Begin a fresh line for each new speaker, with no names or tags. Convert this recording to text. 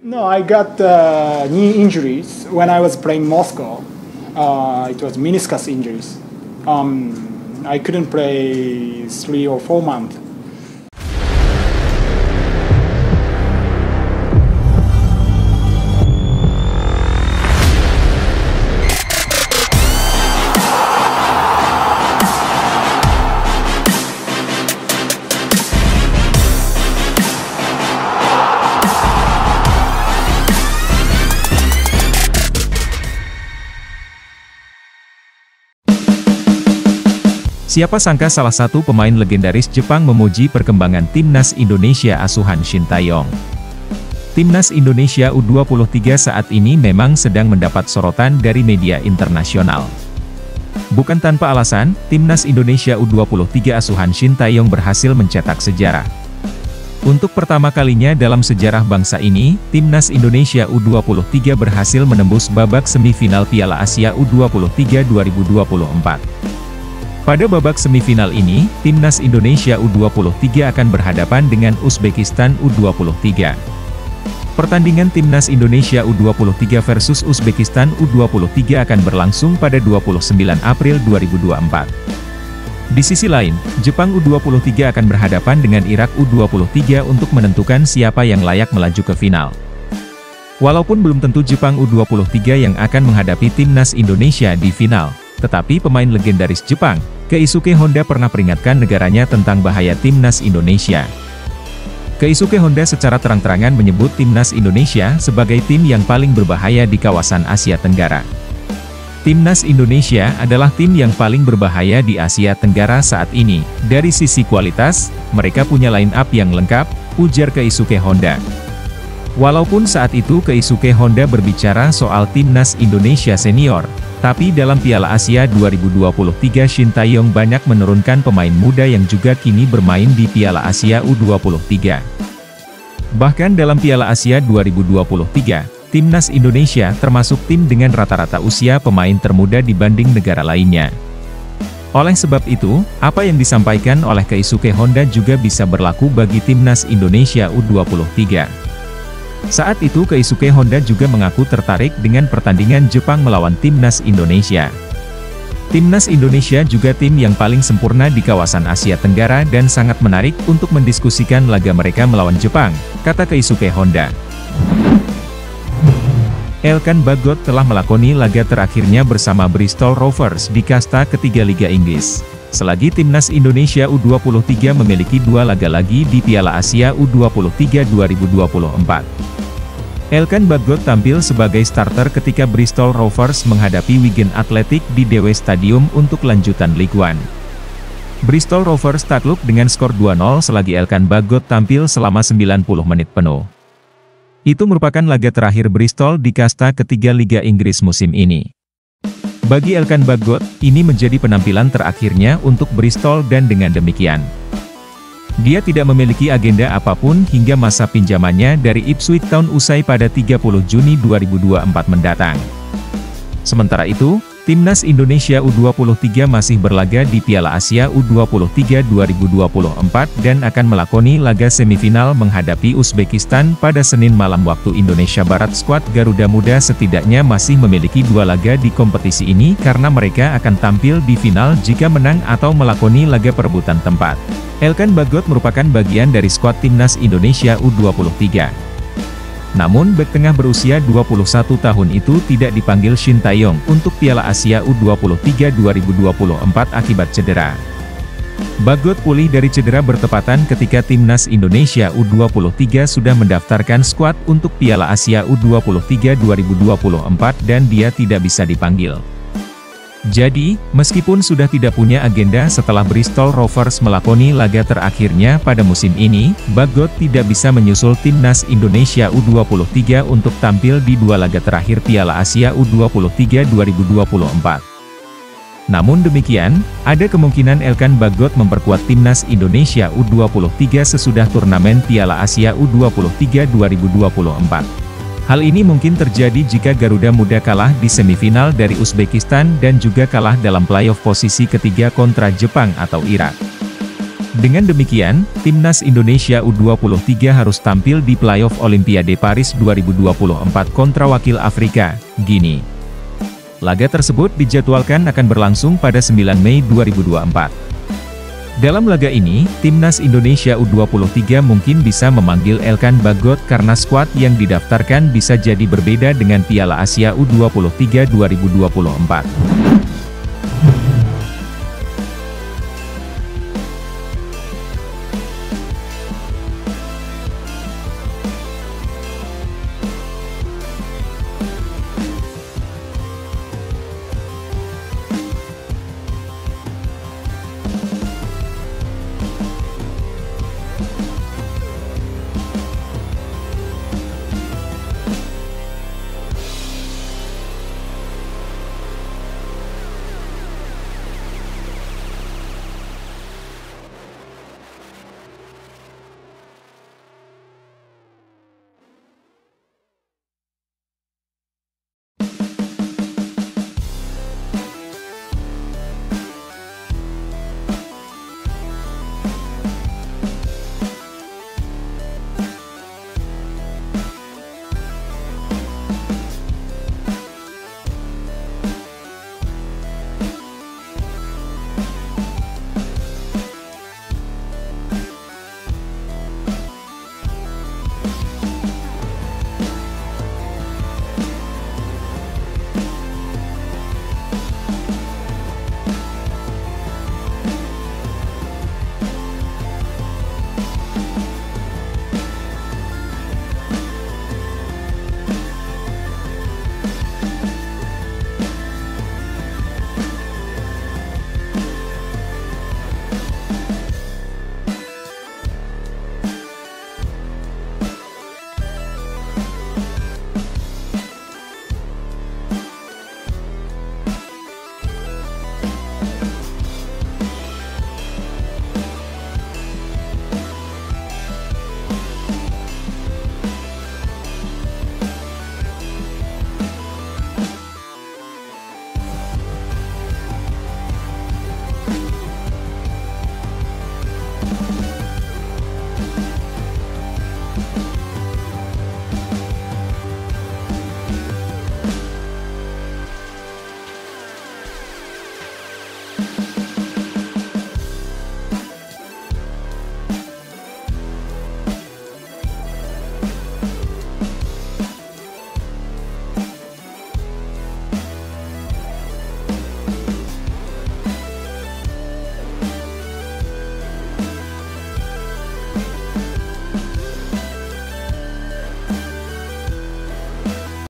No, I got knee injuries when I was playing Moscow. It was meniscus injuries. I couldn't play 3 or 4 months.
Siapa sangka salah satu pemain legendaris Jepang memuji perkembangan timnas Indonesia asuhan Shin Tae-yong. Timnas Indonesia U23 saat ini memang sedang mendapat sorotan dari media internasional. Bukan tanpa alasan, timnas Indonesia U23 asuhan Shin Tae-yong berhasil mencetak sejarah. Untuk pertama kalinya dalam sejarah bangsa ini, timnas Indonesia U23 berhasil menembus babak semifinal Piala Asia U23 2024. Pada babak semifinal ini, timnas Indonesia U23 akan berhadapan dengan Uzbekistan U23. Pertandingan timnas Indonesia U23 versus Uzbekistan U23 akan berlangsung pada 29 April 2024. Di sisi lain, Jepang U23 akan berhadapan dengan Irak U23 untuk menentukan siapa yang layak melaju ke final. Walaupun belum tentu Jepang U23 yang akan menghadapi timnas Indonesia di final, tetapi pemain legendaris Jepang, Keisuke Honda pernah peringatkan negaranya tentang bahaya timnas Indonesia. Keisuke Honda secara terang-terangan menyebut timnas Indonesia sebagai tim yang paling berbahaya di kawasan Asia Tenggara. Timnas Indonesia adalah tim yang paling berbahaya di Asia Tenggara saat ini. Dari sisi kualitas, mereka punya line up yang lengkap, ujar Keisuke Honda. Walaupun saat itu Keisuke Honda berbicara soal timnas Indonesia senior, tapi dalam Piala Asia 2023 Shin Tae-yong banyak menurunkan pemain muda yang juga kini bermain di Piala Asia U23. Bahkan dalam Piala Asia 2023, timnas Indonesia termasuk tim dengan rata-rata usia pemain termuda dibanding negara lainnya. Oleh sebab itu, apa yang disampaikan oleh Keisuke Honda juga bisa berlaku bagi timnas Indonesia U23. Saat itu Keisuke Honda juga mengaku tertarik dengan pertandingan Jepang melawan timnas Indonesia. Timnas Indonesia juga tim yang paling sempurna di kawasan Asia Tenggara dan sangat menarik untuk mendiskusikan laga mereka melawan Jepang, kata Keisuke Honda. Elkan Bagot telah melakoni laga terakhirnya bersama Bristol Rovers di kasta ketiga Liga Inggris. Selagi timnas Indonesia U23 memiliki 2 laga lagi di Piala Asia U23 2024. Elkan Bagot tampil sebagai starter ketika Bristol Rovers menghadapi Wigan Athletic di Dewa Stadium untuk lanjutan League One. Bristol Rovers takluk dengan skor 2-0 selagi Elkan Bagot tampil selama 90 menit penuh. Itu merupakan laga terakhir Bristol di kasta ketiga Liga Inggris musim ini. Bagi Elkan Bagot, ini menjadi penampilan terakhirnya untuk Bristol dan dengan demikian, dia tidak memiliki agenda apapun hingga masa pinjamannya dari Ipswich Town usai pada 30 Juni 2024 mendatang. Sementara itu, timnas Indonesia U23 masih berlaga di Piala Asia U23 2024 dan akan melakoni laga semifinal menghadapi Uzbekistan pada Senin malam waktu Indonesia Barat. Skuad Garuda Muda setidaknya masih memiliki 2 laga di kompetisi ini karena mereka akan tampil di final jika menang atau melakoni laga perebutan tempat. Elkan Bagot merupakan bagian dari skuad timnas Indonesia U23. Namun bek tengah berusia 21 tahun itu tidak dipanggil Shin Tae-yong untuk Piala Asia U23 2024 akibat cedera. Bagot pulih dari cedera bertepatan ketika timnas Indonesia U23 sudah mendaftarkan skuad untuk Piala Asia U23 2024 dan dia tidak bisa dipanggil. Jadi, meskipun sudah tidak punya agenda setelah Bristol Rovers melakoni laga terakhirnya pada musim ini, Bagot tidak bisa menyusul timnas Indonesia U23 untuk tampil di 2 laga terakhir Piala Asia U23 2024. Namun demikian, ada kemungkinan Elkan Bagot memperkuat timnas Indonesia U23 sesudah turnamen Piala Asia U23 2024. Hal ini mungkin terjadi jika Garuda Muda kalah di semifinal dari Uzbekistan dan juga kalah dalam playoff posisi ketiga kontra Jepang atau Irak. Dengan demikian, Timnas Indonesia U23 harus tampil di playoff Olimpiade Paris 2024 kontra wakil Afrika, Guinea. Laga tersebut dijadwalkan akan berlangsung pada 9 Mei 2024. Dalam laga ini, Timnas Indonesia U23 mungkin bisa memanggil Elkan Bagot karena skuad yang didaftarkan bisa jadi berbeda dengan Piala Asia U23 2024.